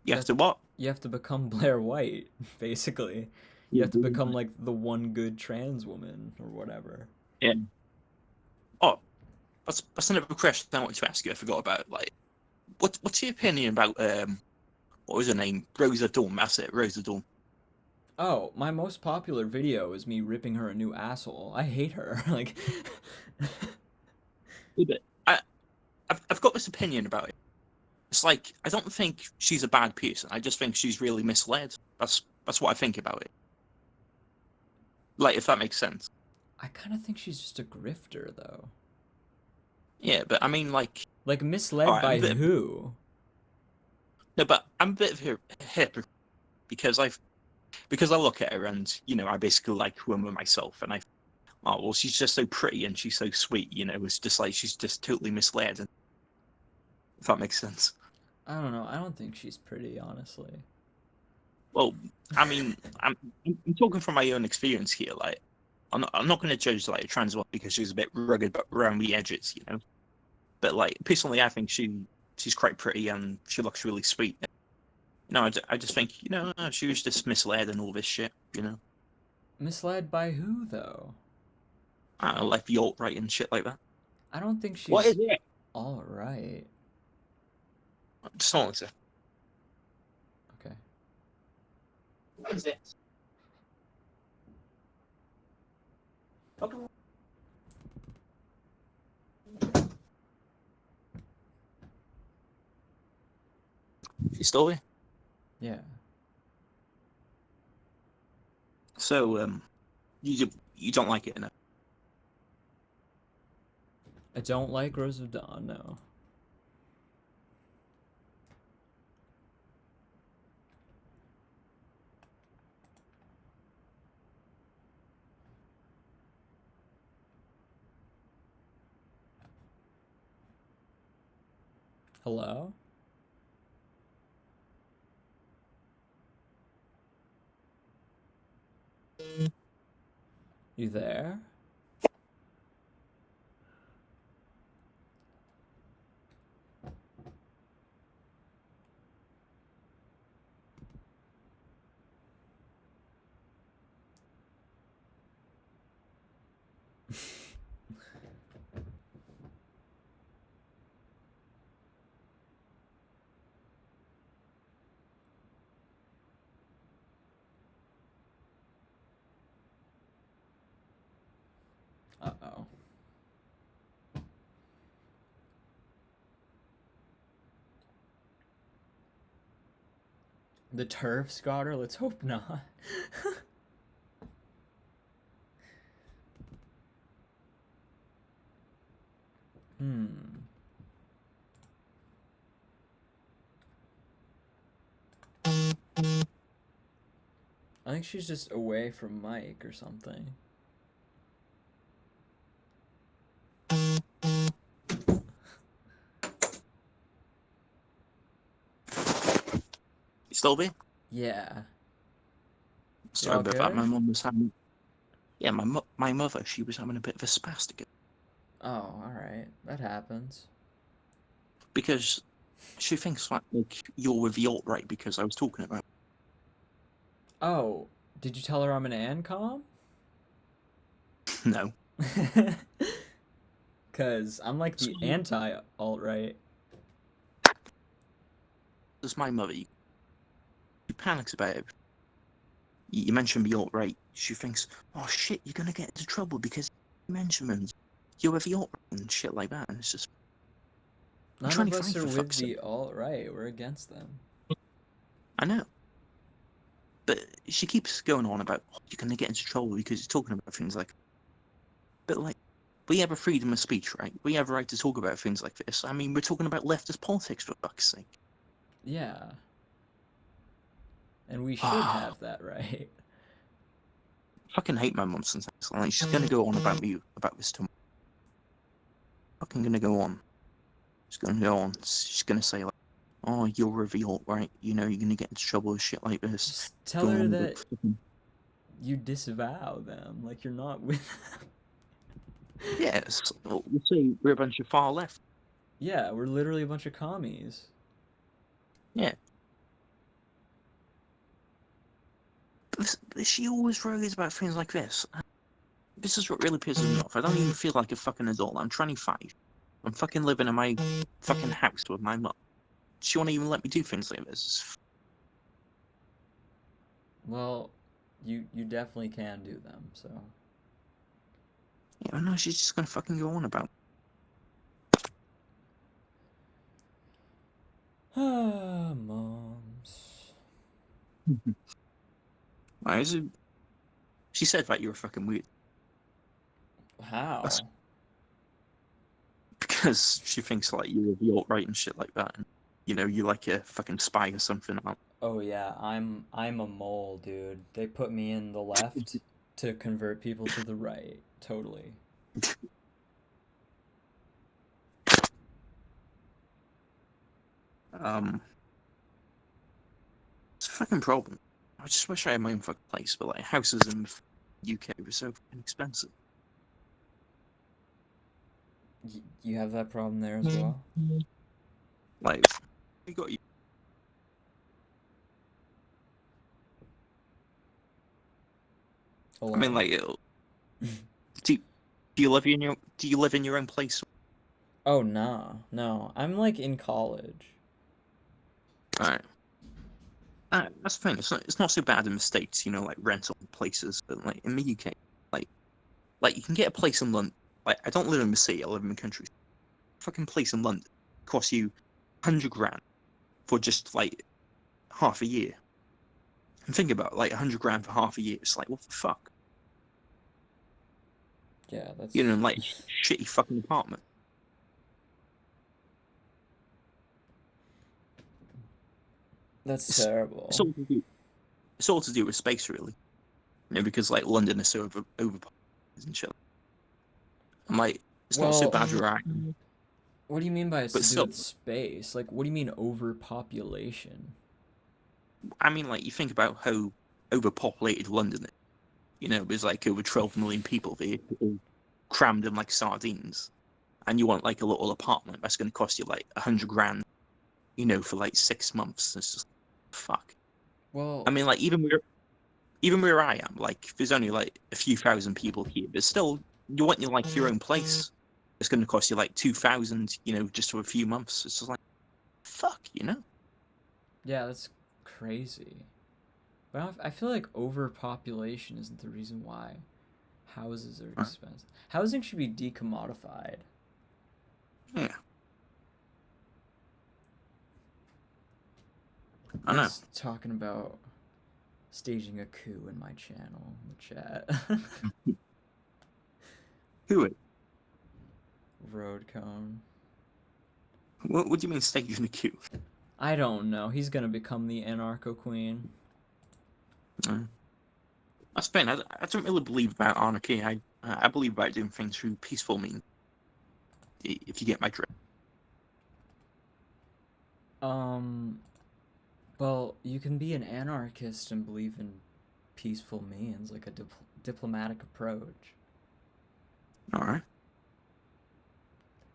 B: You
A: You
B: have
A: have
B: to what?
A: you have to become Blair White, basically. You have to become like the one good trans woman or whatever.
B: Yeah. Oh, that's another question I wanted to ask you. I forgot about. Like, what's your opinion about what was her name? Rosa Dawn. That's it, Rosa Dawn.
A: Oh, my most popular video is me ripping her a new asshole. I hate her. Like,
B: But I've got this opinion about it. It's like I don't think she's a bad person. I just think she's really misled. That's what I think about it. Like, if that makes sense.
A: I kind of think she's just a grifter, though.
B: Yeah, but I mean, like,
A: Like,
B: all
A: misled
B: right, I'm a
A: by
B: bit
A: who?
B: no, but I'm a bit of a hypocrite because I look at her and I basically like women myself, and oh well, she's just so pretty and she's so sweet. It's just like she's just totally misled. And if that makes sense.
A: I don't know. I don't think she's pretty, honestly.
B: Well, I mean, I'm talking from my own experience here. Like, I'm not going to judge like a trans woman because she's a bit rugged but around the edges. But like personally, I think she's quite pretty and she looks really sweet. I just think she was just misled and all this shit.
A: Misled by who, though?
B: Like the alt right and shit like that.
A: I don't think
B: What is
A: she's
B: it?
A: all right.
B: Just hold on a sec.
A: Okay.
B: What is it? You still there?
A: Yeah.
B: So you don't like it, no?
A: I don't like Rose of Dawn, no. Hello? You there? Uh-oh. The turfs got her? Let's hope not. Hmm. I think she's just away from Mike or something.
B: You still there?
A: Yeah. You
B: Sorry
A: all
B: about that.
A: good?
B: My mum was having. Yeah, my mother, she was having a bit of a spastic
A: Oh, alright. That happens.
B: because she thinks like you're with the alt right because I was talking about.
A: Oh, did you tell her I'm an ANCOM?
B: No,
A: Cause I'm like
B: so
A: the anti-alt-right.
B: there's my mother. She panics about it. You mentioned the alt right. She thinks, oh shit, you're gonna get into trouble because you mentioned them. You're with the alt right and shit like that. And it's just I'm
A: None of us
B: 25
A: are
B: for
A: with
B: fuck's sake.
A: the alt-right. We're against them.
B: I know. But she keeps going on about you're going to get into trouble because you're talking about things like. But like, we have a freedom of speech, right? We have a right to talk about things like this. I mean, we're talking about leftist politics for fuck's sake.
A: Yeah. And we should
B: Ah,
A: have that right.
B: I fucking hate my mum sometimes. Like, she's going to go on about me about this tomorrow. Fucking going to go on. She's going to go on. She's going to say like, oh, you're revealed, right? You're going to get into trouble with shit like this.
A: Just tell
B: Going
A: her
B: on about
A: that you disavow them. Like you're not with them.
B: Yes, well, we say we're a bunch of far left.
A: Yeah, we're literally a bunch of commies.
B: Yeah. She always worries about things like this. This is what really pisses me off. I don't even feel like a fucking adult. I'm 25. I'm fucking living in my fucking house with my mum. She won't even let me do things like this.
A: Well, you definitely can do them, so.
B: Yeah, no, she's just gonna fucking go on about.
A: Ah, moms.
B: Why is it? She said that you were fucking weird. That's
A: How?
B: because she thinks like you're the alt-right and shit like that. And, you're like a fucking spy or something.
A: Oh yeah, I'm a mole, dude. They put me in the left to convert people to the right. Totally.
B: Um, it's a fucking problem. I just wish I had my own fucking place, but like houses in the UK were so fucking expensive.
A: You have that problem there as well?
B: Like, we got you.
A: A
B: I mean,
A: lot.
B: like, do do you live in your own place?
A: Oh, nah. No. I'm like in college.
B: Right. That's the thing. It's not so bad in the States, like rental places, but like in the UK, like you can get a place in London. Like, I don't live in the city. I live in the country. Fucking place in London costs you 100 grand for just like half a year. And think about it, like 100 grand for half a year. It's like, what the fuck?
A: Yeah, that's
B: Like shitty fucking apartment.
A: that's
B: It's it's
A: terrible.
B: all to do. It's all to do with space, really. Because like London is so overpopulated and shit. I'm like, it's not so
A: Well,
B: bad, right?
A: what do you mean by it's
B: But
A: to do
B: still,
A: with space? Like, what do you mean overpopulation?
B: I mean, like, you think about how overpopulated London is. There's like over 12 million people there, all crammed in like sardines, and you want like a little apartment that's going to cost you like 100 grand, for like 6 months. It's just fuck. I
A: Well,
B: mean, like even where I am, like there's only like a few thousand people here, but still, you want your own place. It's going to cost you like 2,000, just for a few months. It's just like fuck.
A: yeah, that's crazy. But I feel like overpopulation isn't the reason why houses are
B: Right.
A: expensive. Housing should be decommodified.
B: Yeah, I know.
A: Guys talking about staging a coup in my channel in the chat.
B: Who it?
A: Road cone.
B: What do you mean staging a queue?
A: I don't know. He's gonna become the anarcho queen.
B: That's fine. I don't really believe about anarchy. I believe about doing things through peaceful means. If you get my drift.
A: Um, well, you can be an anarchist and believe in peaceful means, like a diplomatic approach.
B: All right.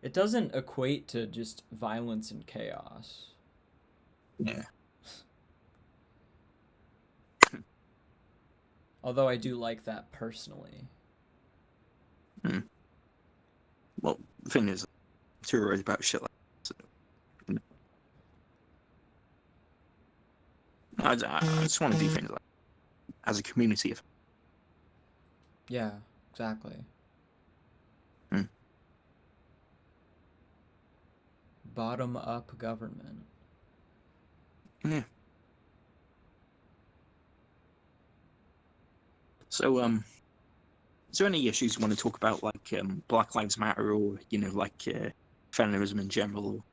A: It doesn't equate to just violence and chaos.
B: Yeah.
A: Although I do like that personally.
B: Hmm. Well, the thing is, I'm too worried about shit like that. So, I just want to do things like as a community.
A: Yeah, exactly.
B: Hmm.
A: Bottom up government.
B: Yeah. So, is there any issues you want to talk about, like Black Lives Matter, or like feminism in general?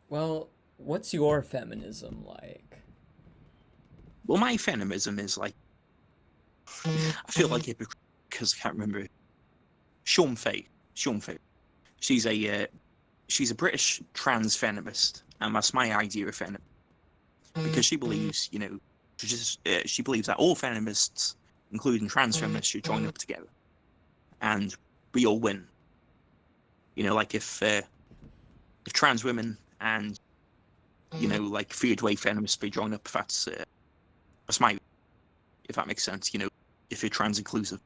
A: Well, what's your feminism like?
B: Well, my feminism is like, I feel like hypocrite because I can't remember. Sean Fay. Sean Fay. She's a uh, she's a British trans feminist, and that's my idea of feminism because she believes, she believes that all feminists, including trans feminists, should join up together and we all win. You know, like if trans women and like third wave feminists they join up, that's my, if that makes sense. You know, if you're trans inclusive.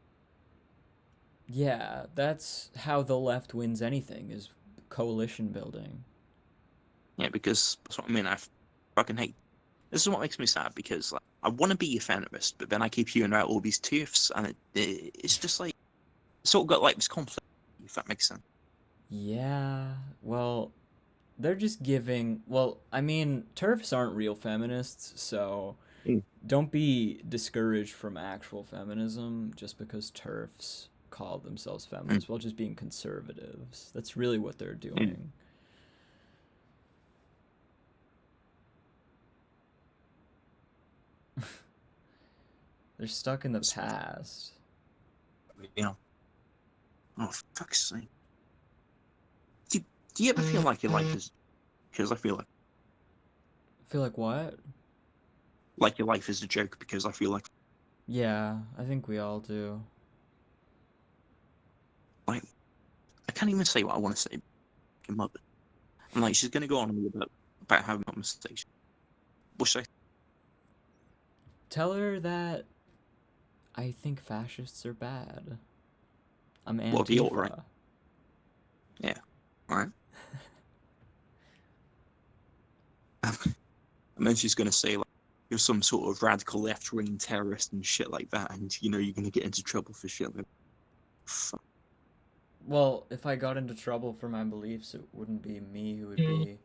A: Yeah, that's how the left wins anything, is coalition building.
B: Yeah, because that's what I mean. I fucking hate. This is what makes me sad because like, I want to be a feminist, but then I keep hearing about all these TERFs, and it's just like sort of got like this conflict. If that makes sense.
A: Yeah, well, they're just giving. Well, I mean, TERFs aren't real feminists, so
B: Mm.
A: don't be discouraged from actual feminism just because TERFs call themselves
B: Mm.
A: feminists while just being conservatives. That's really what they're
B: Mm.
A: doing. They're stuck in the
B: It's,
A: past.
B: you know, oh fuck's sake. Do, do you ever feel like your life is? Because I feel
A: I feel like what?
B: like your life is a joke. Because I feel
A: Yeah, I think we all do.
B: like I can't even say what I want to say. Your mother. And like she's gonna go on to me about having a mistakes. What should I?
A: Tell her that I think fascists are bad. I'm
B: Well, the alt right.
A: Antifa.
B: Yeah. All right. And then she's gonna say like you're some sort of radical left-wing terrorist and shit like that, and you're gonna get into trouble for shit. Like, fuck.
A: Well, if I got into trouble for my beliefs, it wouldn't be me who would be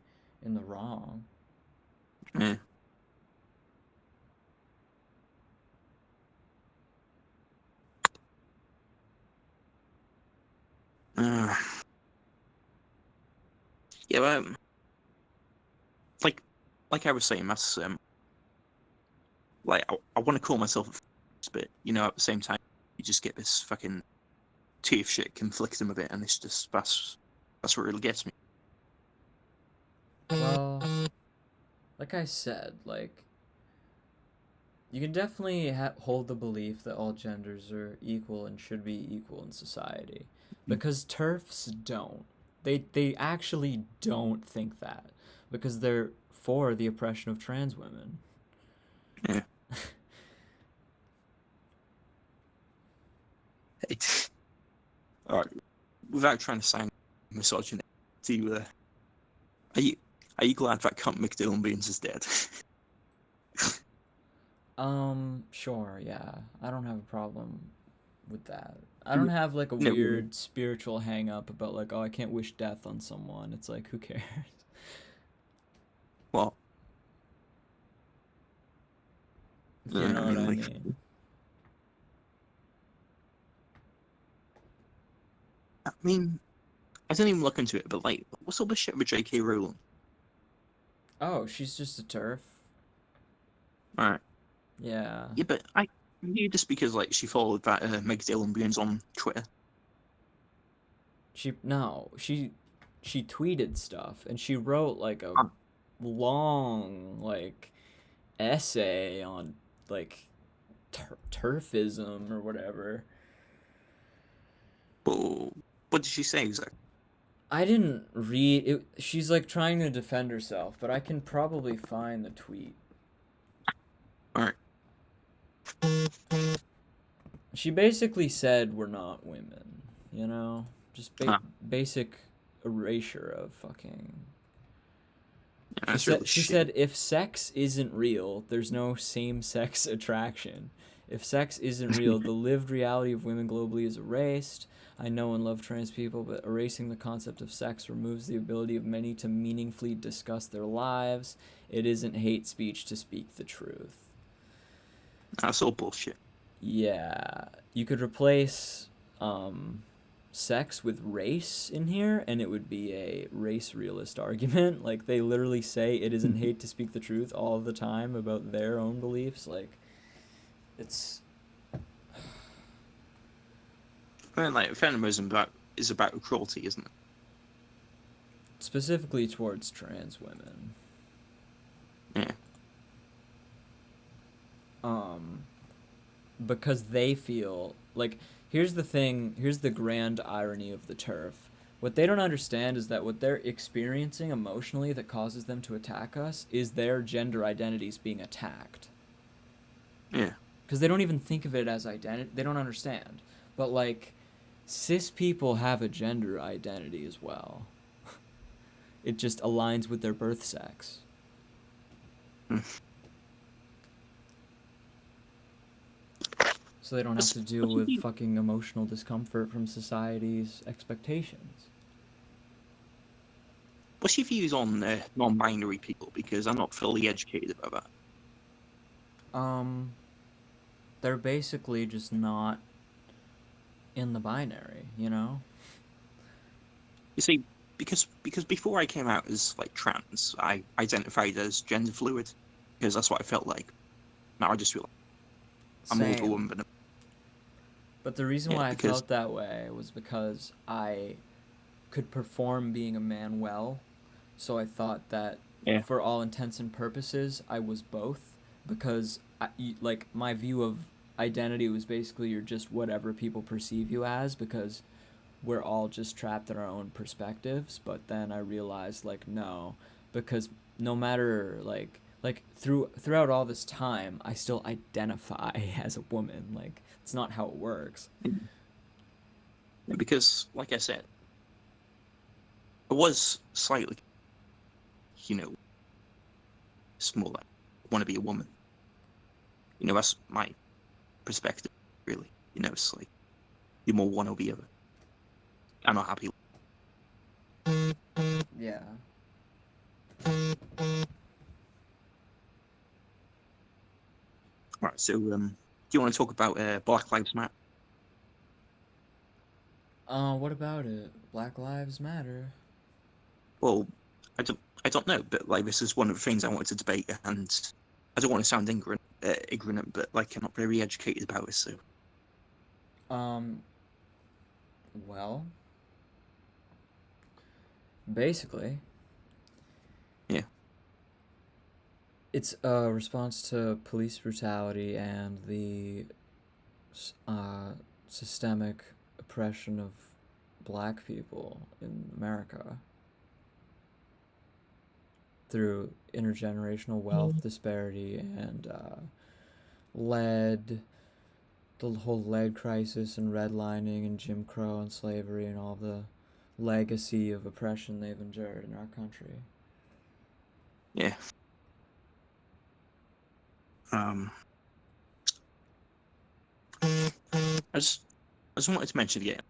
A: in the wrong.
B: Yeah. Uh, yeah, like I was saying, that's like I want to call myself a feminist, but at the same time, you just get this fucking teeth shit conflicting with it, and it's just that's what really gets me.
A: Well, like I said, like you can definitely hold the belief that all genders are equal and should be equal in society,
B: Mm.
A: because TERFs don't. They actually don't think that because they're for the oppression of trans women.
B: Yeah. It's, all right. Without trying to sound misogynistic, do you, are you glad that cunt McDillon Beans is dead?
A: Sure, yeah. I don't have a problem with that. I don't
B: No,
A: have like a
B: no,
A: weird spiritual hang up about like, oh, I can't wish death on someone. It's like, who cares?
B: well,
A: If you
B: I
A: know what
B: mean,
A: I
B: like,
A: mean.
B: I mean, I didn't even look into it, but like, what's all this shit with J.K. Rowling?
A: Oh, she's just a turf.
B: All right.
A: Yeah.
B: Yeah, but I knew just because like she followed that Meg Dylan Beans on Twitter.
A: She no, she tweeted stuff and she wrote like a
B: Um,
A: long like essay on like turfism or whatever.
B: but what did she say exactly?
A: I didn't read it. She's like trying to defend herself, but I can probably find the tweet.
B: All right.
A: She basically said we're not women, you know? Just
B: Ah,
A: basic erasure of fucking.
B: yeah, that's really
A: She
B: shit.
A: said if sex isn't real, there's no same-sex attraction. If sex isn't real, the lived reality of women globally is erased. I know and love trans people, but erasing the concept of sex removes the ability of many to meaningfully discuss their lives. It isn't hate speech to speak the truth.
B: That's all bullshit.
A: Yeah, you could replace sex with race in here, and it would be a race realist argument. Like they literally say it isn't hate to speak the truth all the time about their own beliefs. Like it's
B: I mean, like feminism is about cruelty, isn't it?
A: specifically towards trans women.
B: Yeah.
A: Um, because they feel like Here's the thing, here's the grand irony of the turf. What they don't understand is that what they're experiencing emotionally that causes them to attack us is their gender identities being attacked.
B: Yeah.
A: Because they don't even think of it as identity. They don't understand. But, like, cis people have a gender identity as well. It just aligns with their birth sex. So they don't have to deal with fucking emotional discomfort from society's expectations.
B: What's your views on non-binary people? Because I'm not fully educated about that.
A: They're basically just not in the binary, you know?
B: You see, because before I came out as like trans, I identified as gender fluid because that's what I felt like. Now I just feel like I'm more of a
A: Same.
B: woman.
A: But the reason
B: Yeah,
A: why I
B: because
A: felt that way was because I could perform being a man well. So I thought that
B: yeah,
A: for all intents and purposes, I was both. Because, like, my view of identity was basically you're just whatever people perceive you as, because we're all just trapped in our own perspectives. But then I realized, like, no, because no matter, throughout all this time, I still identify as a woman. Like, it's not how it works.
B: because like I said, I was slightly, small. Like, want to be a woman. That's my perspective, really. It's like you're more one or the other. I'm not happy.
A: Yeah.
B: All right, so do you want to talk about Black Lives Matter?
A: What about it? Black Lives Matter.
B: Well, I don't know, but like this is one of the things I wanted to debate, and I don't want to sound ignorant, but like I'm not very educated about it. So
A: Um, well, basically,
B: yeah,
A: it's a response to police brutality and the uh, systemic oppression of black people in America through intergenerational wealth disparity and lead, the whole lead crisis and redlining and Jim Crow and slavery and all the legacy of oppression they've endured in our country.
B: yeah. Um, I just wanted to mention again,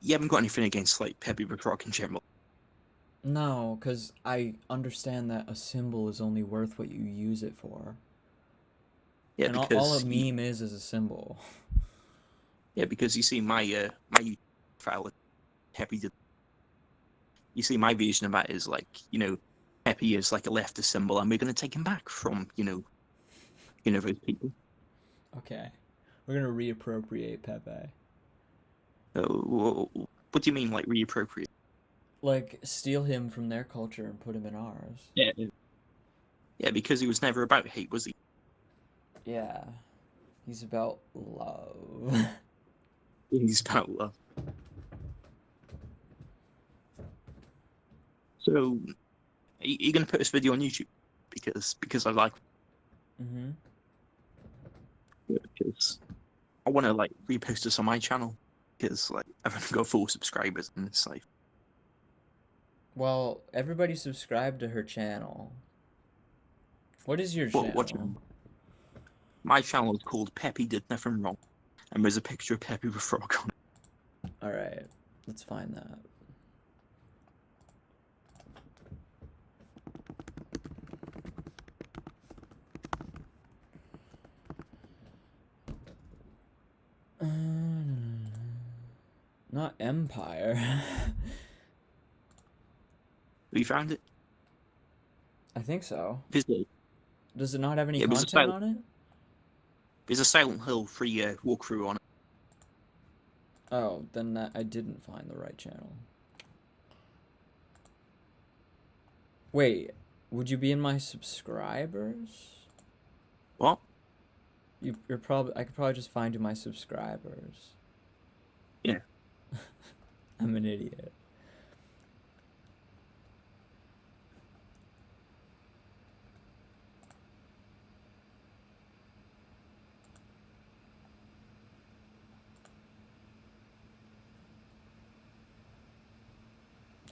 B: you haven't got anything against like Pepe the Frog in general.
A: No, because I understand that a symbol is only worth what you use it for.
B: Yeah,
A: And all a
B: because
A: meme is a symbol.
B: because you see my YouTube file, Pepe did. You see my vision of that is like Pepe is like a leftist symbol, and we're going to take him back from those people.
A: Okay. We're gonna reappropriate Pepe.
B: What do you mean, like reappropriate?
A: Like, steal him from their culture and put him in ours.
B: Yeah, yeah, because he was never about hate, was he?
A: Yeah. He's about love.
B: He's about love. So, are you going to put this video on YouTube? Because I like
A: Mm-hmm.
B: it, because I want to like repost this on my channel because like I've only got 4 subscribers and it's like
A: Well, everybody subscribe to her channel. What is your
B: what
A: channel?
B: my channel is called Pepe Did Nothing Wrong, and there's a picture of Pepe with a frog on it.
A: Alright. Let's find that. Not Empire.
B: Have you found it?
A: I think so.
B: There's
A: Does it not have any
B: yeah,
A: content on it?
B: there's a Silent Hill free walkthrough on it.
A: Oh, then I didn't find the right channel. Wait, would you be in my subscribers?
B: What?
A: You're probably I could probably just find you my subscribers.
B: Yeah.
A: I'm an idiot.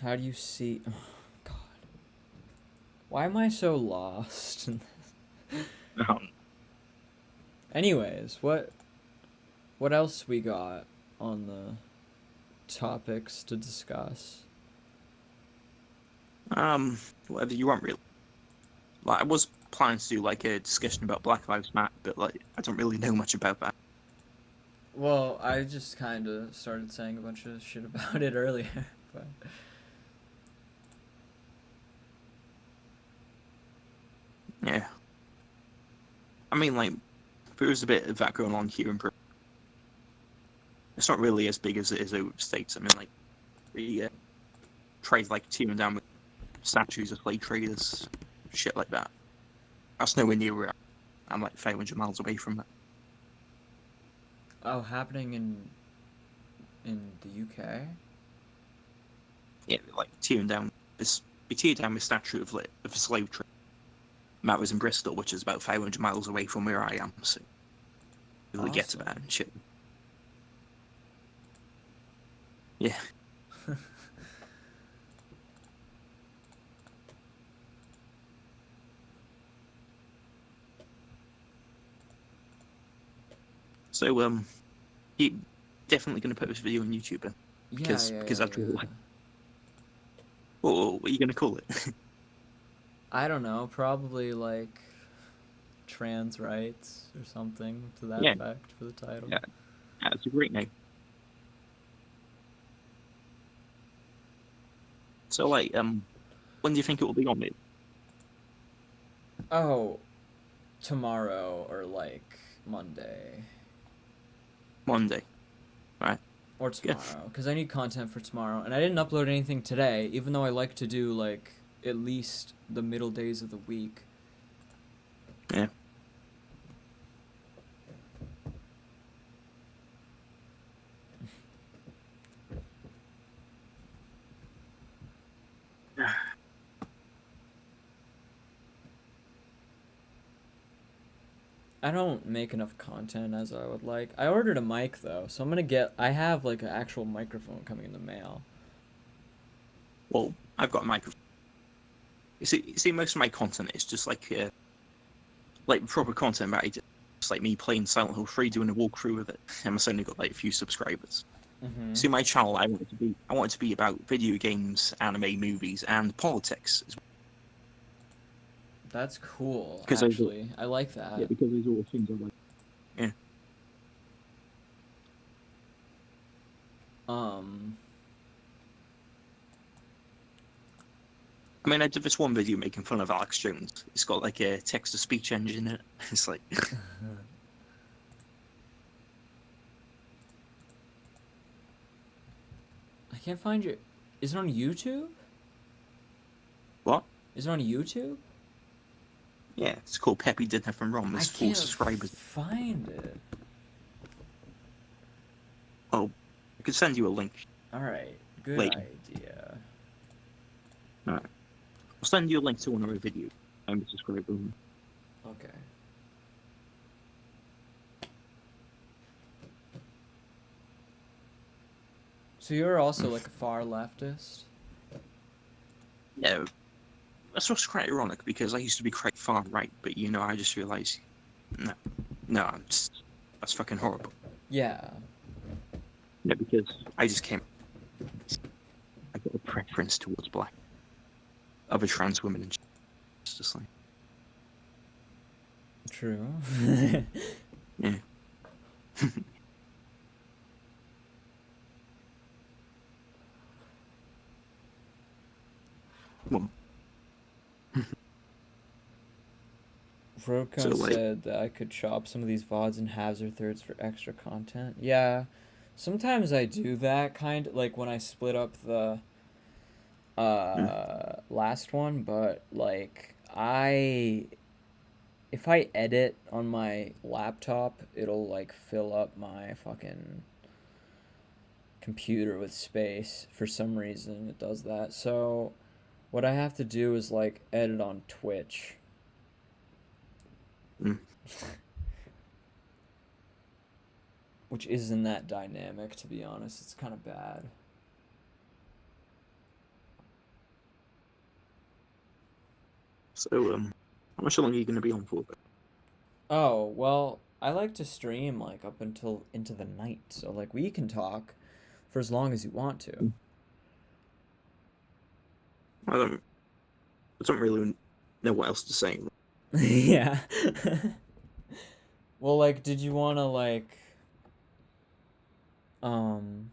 A: How do you see? Oh, God. Why am I so lost?
B: Um,
A: Anyways, what else we got on the topics to discuss?
B: um, whatever you want, really. Like, I was planning to do like a discussion about Black Lives Matter, but like, I don't really know much about that.
A: Well, I just kind of started saying a bunch of shit about it earlier, but
B: Yeah. I mean, like, there's a bit of that going on here in Britain. It's not really as big as it is over the States. I mean, like, the trade like tearing down with statues of slave traders, shit like that. That's nowhere near where I'm like 500 miles away from that.
A: oh, happening in the UK?
B: Yeah, like tearing down this, we teared down the statue of a slave trade. And that was in Bristol, which is about 500 miles away from where I am. So really get to
A: Awesome.
B: that and shit. Yeah. So you definitely going to put this video on YouTube then?
A: Yeah,
B: Because
A: yeah,
B: that's really
A: yeah.
B: like, what are you going to call it?
A: I don't know, probably like trans rights or something to that
B: Yeah,
A: effect for the title.
B: yeah, that's a great name. So like when do you think it will be on it?
A: Oh, tomorrow or like Monday.
B: Monday, right?
A: Or
B: Yeah,
A: tomorrow, because I need content for tomorrow. And I didn't upload anything today, even though I like to do like at least the middle days of the week.
B: yeah.
A: I don't make enough content as I would like. I ordered a mic though, so I have like an actual microphone coming in the mail.
B: Well, I've got a microphone. You see, most of my content is just like proper content that I do. It's like me playing Silent Hill 3, doing a walkthrough with it, and I've only got like a few subscribers.
A: Mm-hmm.
B: See, my channel, I want it to be about video games, anime, movies, and politics.
A: That's cool,
B: Because those are,
A: actually. I like
B: yeah,
A: that.
B: because those are all things I like. Yeah.
A: Um,
B: I mean, I did this one video making fun of Alex Jones. It's got like a text-to-speech engine in it. It's like,
A: I can't find your. Is it on YouTube?
B: what?
A: Is it on YouTube?
B: Yeah, it's called Peppy Did Nothing Wrong.
A: I
B: There's 4
A: can't
B: subscribers.
A: find it.
B: Oh, I could send you a link
A: Alright, good
B: later.
A: idea.
B: Alright. I'll send you a link to one of our videos. I'm a subscriber.
A: Okay. So you're also like a far leftist?
B: Yeah, that's what's quite ironic because I used to be quite far right, but I just realized, no, no, that's fucking horrible.
A: Yeah.
B: Yeah, because I got a preference towards black, other trans women, and it's just like,
A: True.
B: yeah. Well, so
A: Roko
B: like,
A: said that I could chop some of these VODs in halves or thirds for extra content. Yeah. Sometimes I do that kind like when I split up the
B: mm,
A: last one, but like I if I edit on my laptop, it'll like fill up my fucking computer with space. For some reason, it does that. So, what I have to do is like edit on Twitch.
B: Mm.
A: Which isn't that dynamic, to be honest. It's kind of bad.
B: So, how much longer are you going to be on for?
A: Oh, well, I like to stream like up until into the night. So like we can talk for as long as you want to.
B: I don't, I don't really know what else to say.
A: Yeah. Well, like did you want to like um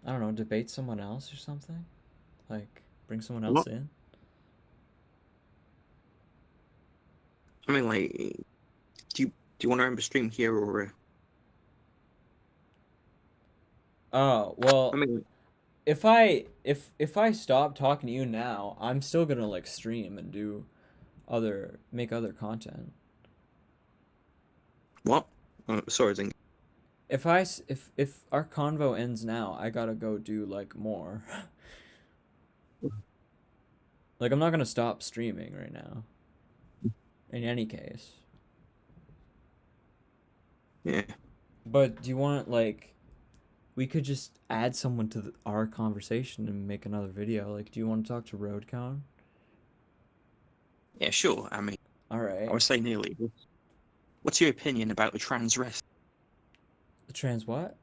A: I don't know, debate someone else or something? Like bring someone else
B: What?
A: in?
B: I mean, like, do you want to end the stream here or?
A: Oh,
B: I
A: well,
B: mean,
A: if I stop talking to you now, I'm still going to like stream and do other make other content.
B: what? Sorry, Zing.
A: If our convo ends now, I got to go do like more. Like I'm not going to stop streaming right now. In any case.
B: Yeah,
A: But do you want like we could just add someone to our conversation and make another video. Like, do you want to talk to Roadcon?
B: yeah, sure. I mean,
A: All
B: I
A: right.
B: was saying earlier, what's your opinion about the trans rest?
A: The trans what?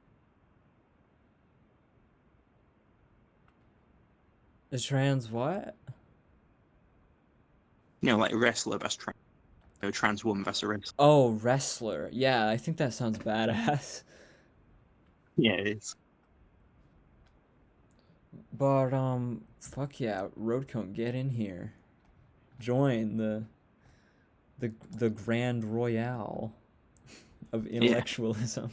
A: The trans what?
B: You know, like a wrestler that's trans, a trans woman that's a wrestler.
A: Oh, wrestler. Yeah, I think that sounds badass.
B: Yeah, it is.
A: But fuck yeah, Roadcon, get in here. Join the Grand Royale of
B: Yeah.
A: intellectualism.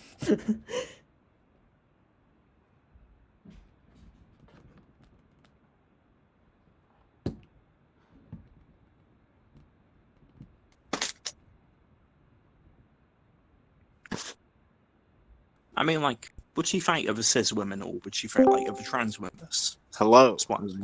B: I mean, like, would she fight other cis women or would she fight like other trans women?
C: Hello.
B: That's what I was